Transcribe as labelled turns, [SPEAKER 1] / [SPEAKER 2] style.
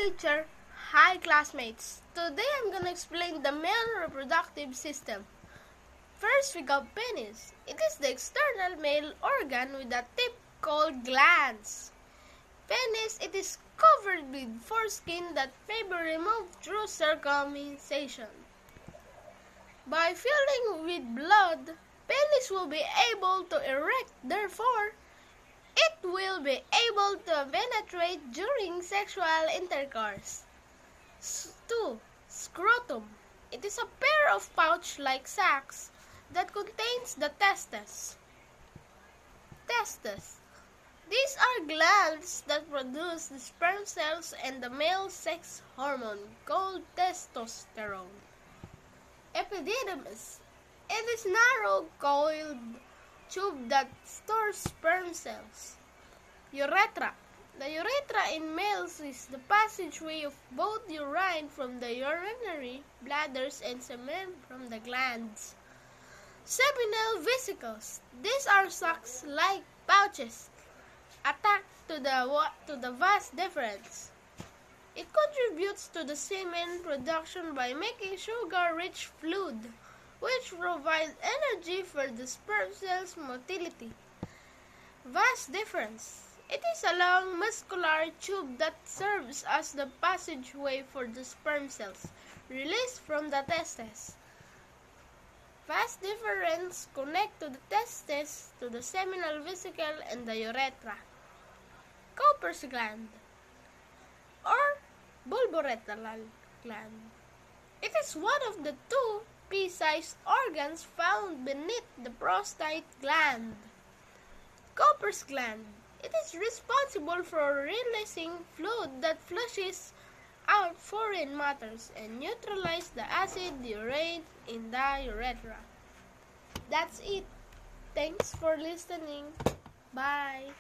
[SPEAKER 1] teacher. Hi classmates. Today I'm gonna explain the male reproductive system. First we got penis. It is the external male organ with a tip called glans. Penis, it is covered with foreskin that may be removed through circumcision. By filling with blood, penis will be able to erect, therefore, it will be able to penetrate during sexual intercourse. 2. Scrotum. It is a pair of pouch-like sacs that contains the testes. Testes. These are glands that produce the sperm cells and the male sex hormone called testosterone. Epididymis. It is narrow coiled tube that stores sperm cells. Urethra. The urethra in males is the passageway of both urine from the urinary bladders and semen from the glands. Seminal vesicles. These are sacs-like pouches attached to the vas deferens. It contributes to the semen production by making sugar-rich fluid, which provides energy for the sperm cells' motility. Vas deferens. It is a long muscular tube that serves as the passageway for the sperm cells released from the testes. Vas deferens connect to the testes, to the seminal vesicle, and the urethra. Cowper's gland or bulboretal gland. It is one of the two pea-sized organs found beneath the prostate gland. Cowper's gland. It is responsible for releasing fluid that flushes out foreign matters and neutralizes the acid urine in the urethra. That's it. Thanks for listening. Bye.